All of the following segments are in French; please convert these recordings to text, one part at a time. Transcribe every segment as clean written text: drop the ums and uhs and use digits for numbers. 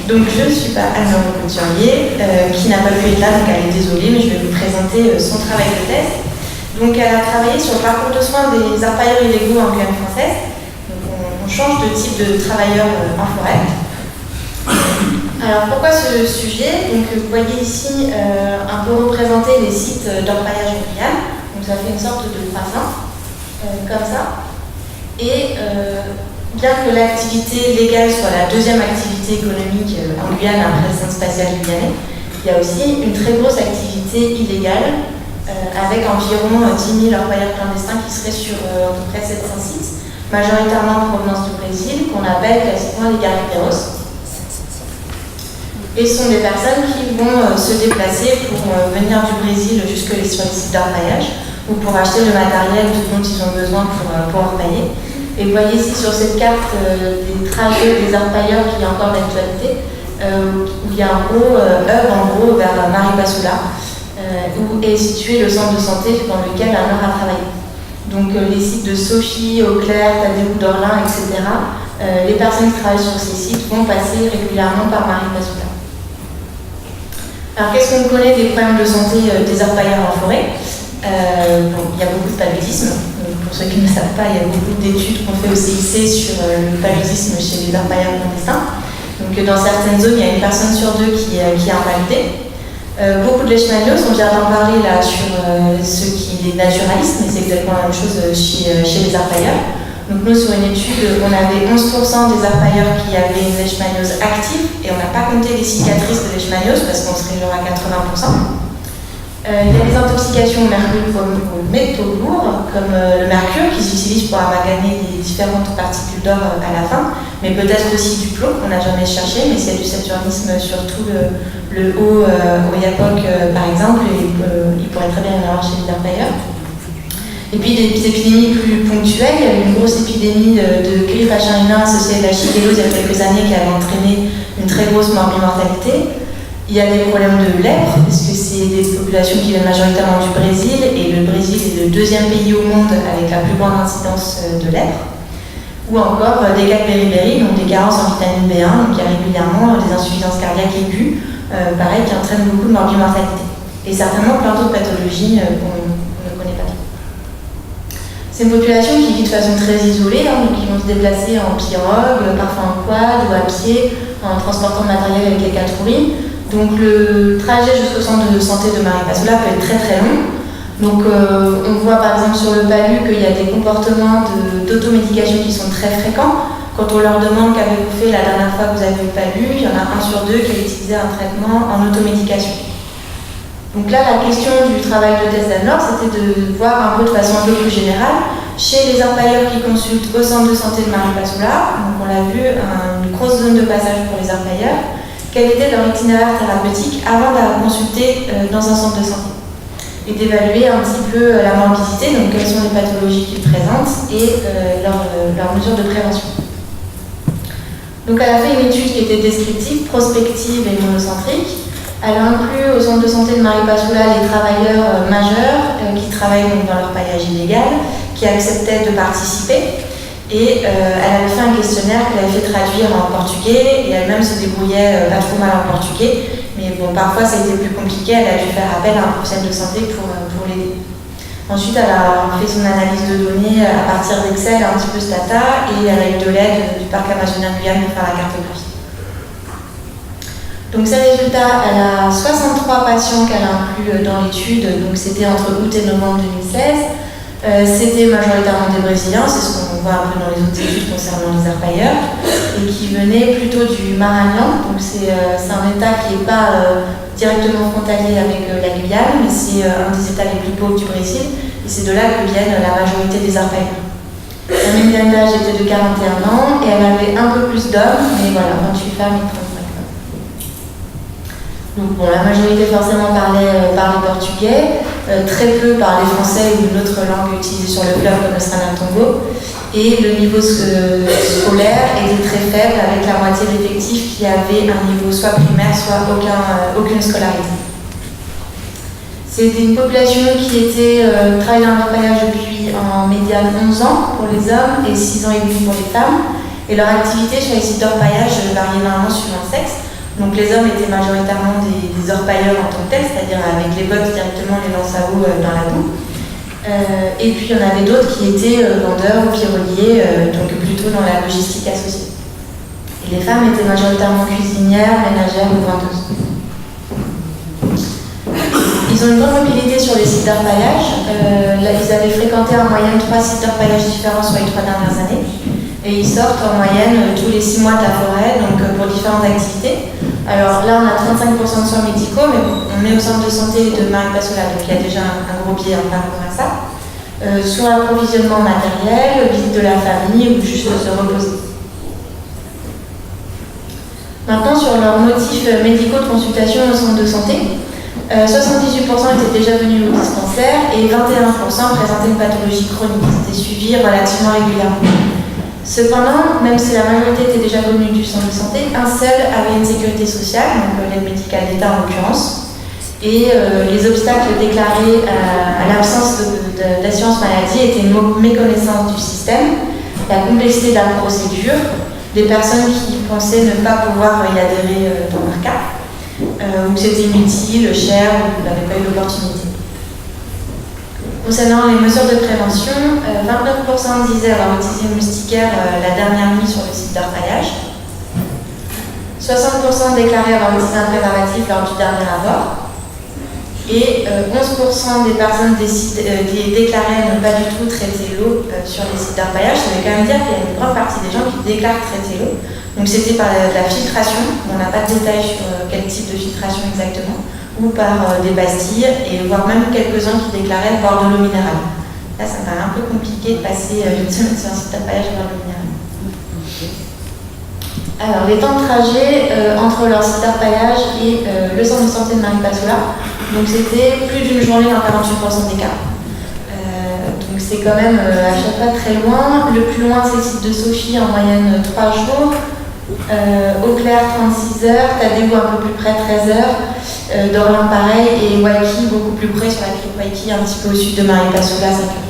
Donc je ne suis pas Anne-Laure Couturier, qui n'a pas pu être là, donc elle est désolée, mais je vais vous présenter son travail de thèse. Donc elle a travaillé sur le parcours de soins des arpailleurs illégaux en Guyane française. Donc on change de type de travailleurs en forêt. Alors pourquoi ce sujet? Donc vous voyez ici un peu représenter les sites d'orpaillage en Guyane. Donc ça fait une sorte de croissant, comme ça. Et bien que l'activité légale soit la deuxième activité économique en Guyane après le Centre spatial guyanais, il y a aussi une très grosse activité illégale avec environ 10 000 orpailleurs clandestins qui seraient sur à peu près 700 sites, majoritairement en provenance du Brésil, qu'on appelle classiquement les guerrilleros. Et ce sont des personnes qui vont se déplacer pour venir du Brésil jusque sur les sites d'orpaillage ou pour acheter le matériel dont ils ont besoin pour orpailler. Et vous voyez ici sur cette carte des trajets des orpailleurs qui est encore d'actualité, où il y a un gros hub en gros vers Maripasoula, où est situé le centre de santé dans lequel Anne-Laure a travaillé. Donc les sites de Sophie, Auclair, Tadéou, Dorlin, etc. Les personnes qui travaillent sur ces sites vont passer régulièrement par Maripasoula. Alors qu'est-ce qu'on connaît des problèmes de santé des orpailleurs en forêt? Il y a beaucoup de paludisme. Pour ceux qui ne savent pas, il y a beaucoup d'études qu'on fait au CIC sur le paludisme chez les orpailleurs clandestins. Donc dans certaines zones, il y a une personne sur deux qui est invalidée. Beaucoup de leishmaniose, on vient d'en parler là sur ceux qui les naturalistes, mais c'est exactement la même chose chez les orpailleurs. Donc nous, sur une étude, on avait 11% des orpailleurs qui avaient une leishmaniose active, et on n'a pas compté les cicatrices de leishmaniose parce qu'on serait genre à 80%. Il y a des intoxications au mercure ou aux métaux lourds, comme le mercure, qui s'utilise pour amalgamer les différentes particules d'or à la fin, mais peut-être aussi du plomb, qu'on n'a jamais cherché, mais s'il y a du saturnisme sur tout le haut Oyapock, par exemple, il pourrait très bien y en avoir chez les orpailleurs. Et puis des épidémies plus ponctuelles, il y a eu une grosse épidémie de grippe H1N1 associée à la shigellose il y a quelques années qui avait entraîné une très grosse mortalité. Il y a des problèmes de lèpre, parce que c'est des populations qui viennent majoritairement du Brésil, et le Brésil est le deuxième pays au monde avec la plus grande incidence de lèpre. Ou encore des cas de beriberi, donc des carences en vitamine B1, donc il y a régulièrement des insuffisances cardiaques aiguës, pareil, qui entraînent beaucoup de mortalité. Et certainement plein d'autres pathologies qu'on ne connaît pas. C'est une population qui vit de façon très isolée, donc ils vont se déplacer en pirogue, parfois en quad ou à pied, en transportant le matériel avec les 4 roues. Donc le trajet jusqu'au centre de santé de Maripasoula peut être très très long. Donc on voit par exemple sur le palu qu'il y a des comportements d'automédication qui sont très fréquents. Quand on leur demande qu'avez-vous fait la dernière fois que vous avez eu le palu, il y en a 1 sur 2 qui a utilisé un traitement en automédication. Donc là, la question du travail de thèse d'Anne-Laure, c'était de voir un peu de façon un peu plus générale, chez les orpailleurs qui consultent au centre de santé de Maripasoula, donc on l'a vu, une grosse zone de passage pour les orpailleurs, quel était leur itinéraire thérapeutique avant de consulter dans un centre de santé, et d'évaluer un petit peu la morbidité, donc quelles sont les pathologies qu'ils présentent et leurs mesures de prévention. Donc elle a fait une étude qui était descriptive, prospective et monocentrique. Elle a inclus au centre de santé de Maripasoula les travailleurs majeurs qui travaillent donc dans leur paillage illégal, qui acceptaient de participer. Et elle avait fait un questionnaire qu'elle avait fait traduire en portugais, et elle-même se débrouillait pas trop mal en portugais, mais bon, parfois ça a été plus compliqué, elle a dû faire appel à un professionnel de santé pour l'aider. Ensuite, elle a fait son analyse de données à partir d'Excel, un petit peu Stata, et elle a eu de l'aide du parc amazonien de Guyane pour faire la cartographie. Donc ces résultats, elle a 63 patients qu'elle a inclus dans l'étude, donc c'était entre août et novembre 2016. C'était majoritairement des Brésiliens, c'est ce qu'on voit un peu dans les autres études concernant les orpailleurs, et qui venaient plutôt du Maranhão, donc c'est un état qui n'est pas directement frontalier avec la Guyane, mais c'est un des états les plus pauvres du Brésil, et c'est de là que viennent la majorité des orpailleurs. La moyenne d'âge était de 41 ans, et elle avait un peu plus d'hommes, mais voilà, 28 femmes et 35 hommes. Donc bon, la majorité forcément parlait portugais, très peu parlait français ou une autre langue utilisée sur le fleuve comme le Sranatongo, et le niveau scolaire était très faible, avec la moitié de l'effectif qui avait un niveau soit primaire, soit aucune scolarité. C'était une population qui était travaillait dans l'orpaillage depuis en médiane 11 ans pour les hommes et 6 ans et demi pour les femmes, et leur activité sur les sites d'orpaillage variait énormément suivant le sexe. Donc les hommes étaient majoritairement des orpailleurs en tant que tels, c'est-à-dire avec les bottes directement, les lances à eau dans la boue. Et puis il y en avait d'autres qui étaient vendeurs ou pyroliers, donc plutôt dans la logistique associée. Et les femmes étaient majoritairement cuisinières, ménagères ou vendeuses. Ils ont une grande mobilité sur les sites d'orpaillage. Ils avaient fréquenté en moyenne 3 sites d'orpaillage différents sur les 3 dernières années. Et ils sortent en moyenne tous les 6 mois de la forêt, donc pour différentes activités. Alors là, on a 35% de soins médicaux, mais on est au centre de santé de Maripasoula, donc il y a déjà un gros biais par rapport à ça. Sur l'approvisionnement matériel, visite de la famille ou juste se reposer. Maintenant, sur leurs motifs médicaux de consultation au centre de santé, 78% étaient déjà venus au dispensaire et 21% présentaient une pathologie chronique. C'était suivi relativement régulièrement. Cependant, même si la majorité était déjà venue du centre de santé, un seul avait une sécurité sociale, donc l'aide médicale d'État en l'occurrence, et les obstacles déclarés à l'absence d'assurance maladie étaient une méconnaissance du système, la complexité de la procédure, des personnes qui pensaient ne pas pouvoir y adhérer dans leur cas, ou que c'était inutile, cher, ou n'avaient pas eu l'opportunité. Concernant les mesures de prévention, 29% disaient avoir utilisé une moustiquaire la dernière nuit sur le site d'orpaillage. 60% déclaraient avoir utilisé un préservatif lors du dernier abord. Et 11% des personnes qui déclaraient ne pas du tout traiter l'eau sur les sites d'orpaillage. Ça veut quand même dire qu'il y a une grande partie des gens qui déclarent traiter l'eau. Donc c'était par la filtration, on n'a pas de détails sur quel type de filtration exactement, ou par des pastilles, et voire même quelques-uns qui déclaraient boire de l'eau minérale. Là, ça me paraît un peu compliqué de passer une semaine sur un site d'orpaillage boire de l'eau minérale. Alors, les temps de trajet entre leur site d'orpaillage et le centre de santé de Maripasoula, donc c'était plus d'une journée dans 48% des cas. Donc c'est quand même à chaque fois très loin. Le plus loin, c'est le site de Sophie, en moyenne 3 jours. Auclair 36 heures, Tadéou un peu plus près 13 heures, Dorlan pareil, et Waiki beaucoup plus près sur la crique Waiki, un petit peu au sud de Maripasoula, 5 heures.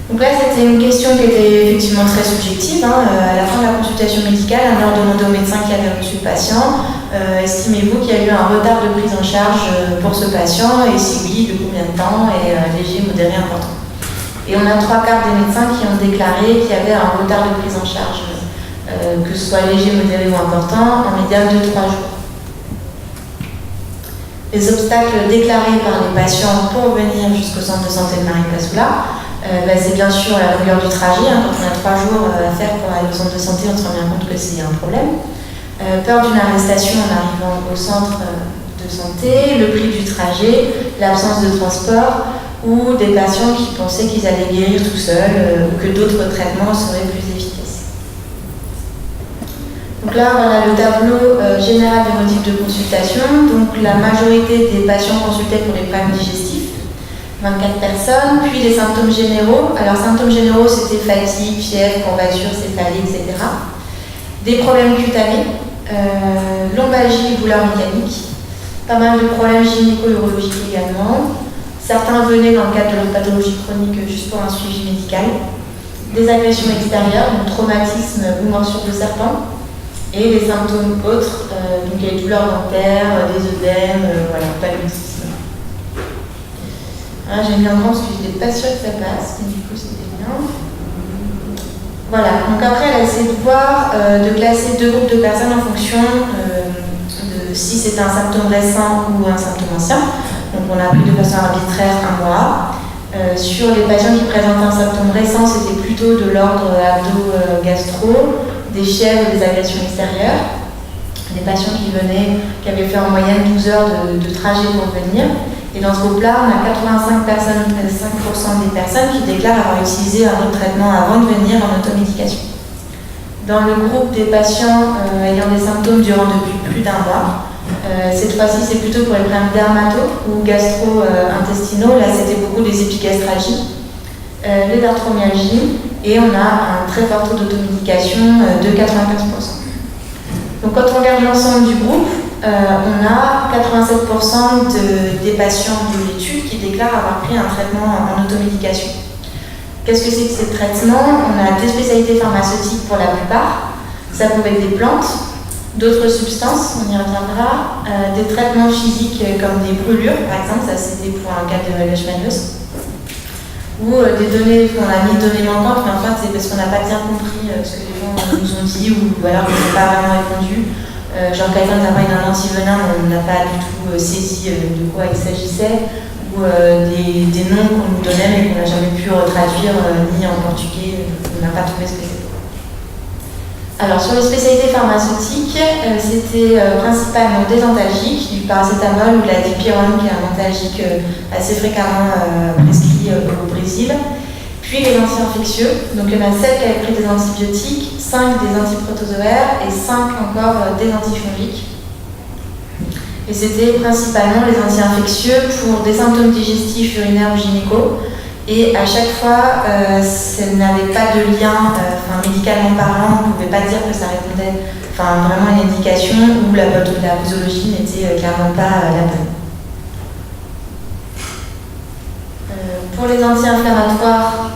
Donc là, c'était une question qui était effectivement très subjective. À la fin de la consultation médicale, un heure demandait au médecin qui avait reçu le patient, estimez-vous qu'il y a eu un retard de prise en charge pour ce patient, et si oui, de combien de temps, et léger, modéré, important. Et on a 3/4 des médecins qui ont déclaré qu'il y avait un retard de prise en charge, que ce soit léger, modéré ou important, en médiane de 3 jours. Les obstacles déclarés par les patients pour venir jusqu'au centre de santé de Maripasoula, c'est bien sûr la longueur du trajet. Quand on a 3 jours à faire pour aller au centre de santé, on se rend bien compte que c'est un problème. Peur d'une arrestation en arrivant au centre de santé, le prix du trajet, l'absence de transport, ou des patients qui pensaient qu'ils allaient guérir tout seuls, ou que d'autres traitements seraient plus efficaces. Donc là, voilà le tableau général des motifs de consultation. Donc la majorité des patients consultés pour les problèmes digestifs, 24 personnes, puis les symptômes généraux. Alors symptômes généraux, c'était fatigue, fièvre, courbature, céphalie, etc. Des problèmes cutanés, lombalgie, douleurs mécaniques, pas mal de problèmes gynéco-urologiques également. Certains venaient dans le cadre de leur pathologie chronique juste pour un suivi médical. Des agressions extérieures, donc traumatisme ou morsure de serpent. Et les symptômes autres, donc les douleurs dentaires, des œdèmes, paludisme. J'ai mis en grand parce que je n'étais pas sûre que ça passe, mais du coup c'était bien. Voilà, donc après elle a essayé de voir, de classer 2 groupes de personnes en fonction de si c'était un symptôme récent ou un symptôme ancien. Donc on a pris de façon arbitraire un mois. Sur les patients qui présentaient un symptôme récent, c'était plutôt de l'ordre abdo-gastro, des fièvres, des agressions extérieures. Des patients qui avaient fait en moyenne 12 heures de trajet pour venir. Et dans ce groupe-là, on a 85 personnes, 5% des personnes qui déclarent avoir utilisé un autre traitement avant de venir en automédication. Dans le groupe des patients ayant des symptômes durant depuis plus d'1 mois, cette fois-ci, c'est plutôt pour les problèmes dermato ou gastro-intestinaux. Là, c'était beaucoup des épigastralgies, les arthromyalgies, et on a un très fort taux d'automédication de 95%. Donc, quand on regarde l'ensemble du groupe, on a 87% des patients de l'étude qui déclarent avoir pris un traitement en automédication. Qu'est-ce que c'est que ces traitements? On a des spécialités pharmaceutiques pour la plupart. Ça pouvait être des plantes, d'autres substances, on y reviendra, des traitements physiques comme des brûlures, par exemple, ça c'était pour un cas de leishmaniose, ou des données, on a mis données manquantes, mais en fait c'est parce qu'on n'a pas bien compris ce que les gens nous ont dit, ou alors on n'a pas vraiment répondu. Genre quelqu'un nous a parlé d'un antivenin, mais on n'a pas du tout saisi de quoi il s'agissait, ou des noms qu'on nous donnait mais qu'on n'a jamais pu traduire ni en portugais, on n'a pas trouvé ce que c'était. Alors sur les spécialités pharmaceutiques, c'était principalement des antalgiques, du paracétamol ou de la dipyrone qui est un antalgique assez fréquemment prescrit au Brésil, puis les anti-infectieux, donc il y en a 7 qui avaient pris des antibiotiques, 5 des antiprotozoaires et 5 encore des antifongiques. Et c'était principalement les anti-infectieux pour des symptômes digestifs, urinaires ou gynéco. Et à chaque fois, ça n'avait pas de lien, médicalement parlant, on ne pouvait pas dire que ça répondait vraiment à une indication où la posologie n'était clairement pas la bonne. Pour les anti-inflammatoires,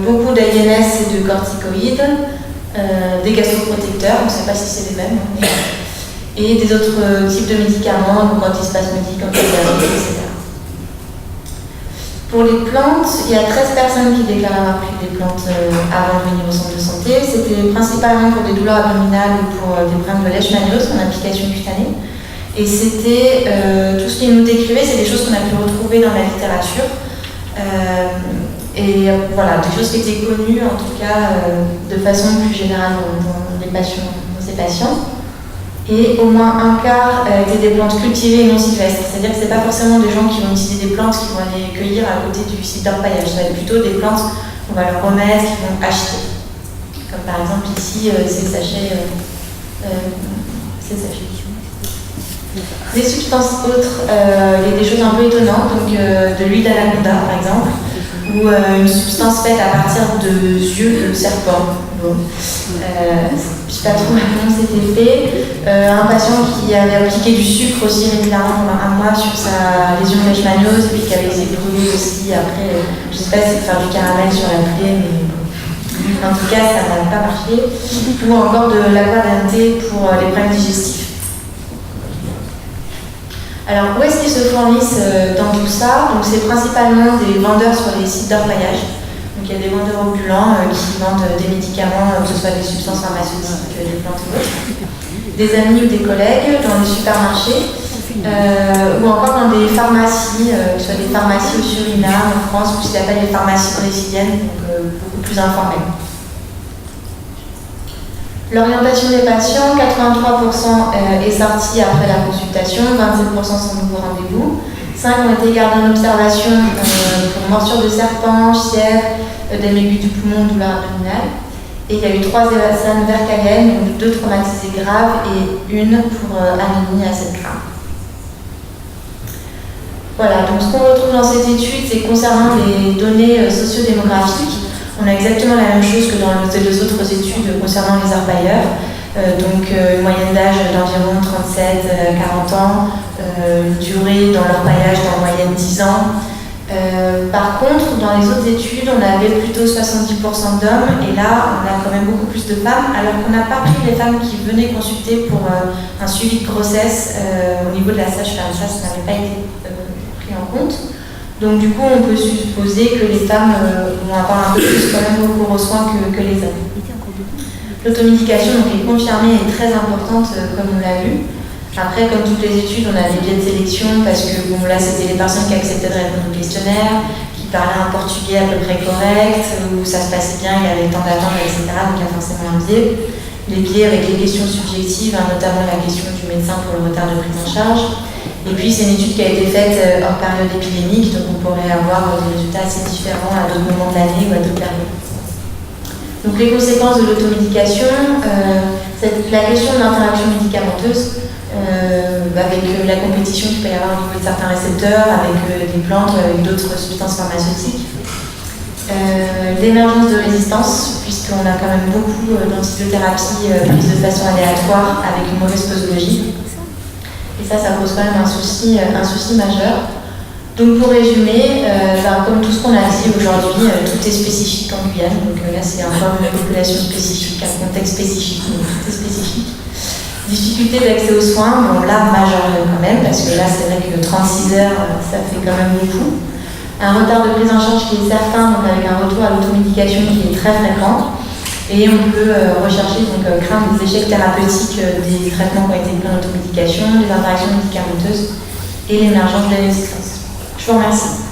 beaucoup d'AINS et de corticoïdes, des gastroprotecteurs, on ne sait pas si c'est les mêmes, et des autres types de médicaments, donc antispasmodiques, antibiotiques, etc. Pour les plantes, il y a 13 personnes qui déclarent avoir pris des plantes avant de venir au centre de santé. C'était principalement pour des douleurs abdominales ou pour des problèmes de leishmaniose en application cutanée. Et c'était tout ce qu'ils nous décrivaient, c'est des choses qu'on a pu retrouver dans la littérature. Et voilà, des choses qui étaient connues en tout cas de façon plus générale dans ces patients. Et au moins un quart étaient des plantes cultivées et non sylvestres. C'est-à-dire que ce n'est pas forcément des gens qui vont utiliser des plantes qui vont aller cueillir à côté du site d'orpaillage. Ça va être plutôt des plantes qu'on va leur remettre, qu'ils vont acheter. Comme par exemple ici, ces sachets. Des substances autres, il y a des choses un peu étonnantes, donc de l'huile d'anaconda par exemple, ou une substance faite à partir de yeux de serpent. Bon. Je ne sais pas trop comment c'était fait. Un patient qui avait appliqué du sucre aussi régulièrement pendant un mois sur sa lésion de leishmaniose, puis qui avait été brûlé aussi après. Je ne sais pas si c'est faire du caramel sur la plaie, mais en tout cas ça n'a pas marché. Ou encore de l'aquadenté pour les problèmes digestifs. Alors, où est-ce qu'ils se fournissent dans tout ça? Donc, c'est principalement des vendeurs sur les sites d'orpaillage. Donc, il y a des vendeurs ambulants qui vendent des médicaments, que ce soit des substances pharmaceutiques, des plantes ou autres. Des amis ou des collègues dans les supermarchés, ou encore dans des pharmacies, que ce soit des pharmacies au Suriname, en France, ou ce qu'ils appellent les pharmacies brésiliennes, donc beaucoup plus informelles. L'orientation des patients, 83% est sortie après la consultation, 27% sont nouveau rendez-vous. 5 ont été gardés en observation pour morsure de serpent, fièvre, des aigus du poumon, douleur abdominale. Et il y a eu 3 évacuations vercaliennes, donc 2 traumatisés graves et 1 pour anémie à 7 grammes. Voilà, donc ce qu'on retrouve dans cette étude, c'est concernant les données sociodémographiques. On a exactement la même chose que dans les 2 autres études concernant les orpailleurs. Une moyenne d'âge d'environ 37-40 ans, une durée dans l'orpaillage d'en moyenne 10 ans. Par contre, dans les autres études, on avait plutôt 70% d'hommes, et là, on a quand même beaucoup plus de femmes, alors qu'on n'a pas pris les femmes qui venaient consulter pour un suivi de grossesse au niveau de la sage-femme. Ça n'avait pas été pris en compte. Donc du coup, on peut supposer que les femmes vont avoir un peu plus quand même recours aux soins que les hommes. L'automédication est confirmée et très importante, comme on l'a vu. Après, comme toutes les études, on a des biais de sélection parce que bon, là, c'était les personnes qui acceptaient de répondre au questionnaire, qui parlaient un portugais à peu près correct, où ça se passait bien, il y avait le temps d'attendre, etc. Donc il y a forcément un biais. Les biais avec les questions subjectives, notamment la question du médecin pour le retard de prise en charge. Et puis c'est une étude qui a été faite hors période épidémique, donc on pourrait avoir des résultats assez différents à d'autres moments de l'année ou à d'autres périodes. Donc les conséquences de l'automédication, la question de l'interaction médicamenteuse, avec la compétition qu'il peut y avoir au niveau de certains récepteurs, avec des plantes, avec d'autres substances pharmaceutiques. L'émergence de résistance, puisqu'on a quand même beaucoup d'antibiothérapie prises de façon aléatoire avec une mauvaise posologie. Et ça pose quand même un souci majeur. Donc pour résumer, comme tout ce qu'on a dit aujourd'hui, tout est spécifique en Guyane. Donc là, c'est encore une population spécifique, un contexte spécifique, donc tout est spécifique. Difficulté d'accès aux soins, bon là, majeure quand même, parce que là, c'est vrai que 36 heures, ça fait quand même beaucoup. Un retard de prise en charge qui est certain, donc avec un retour à l'automédication qui est très fréquent. Et on peut rechercher, donc craindre des échecs thérapeutiques des traitements qui ont été pris en automédication, des interactions médicamenteuses et l'émergence de la résistance. Je vous remercie.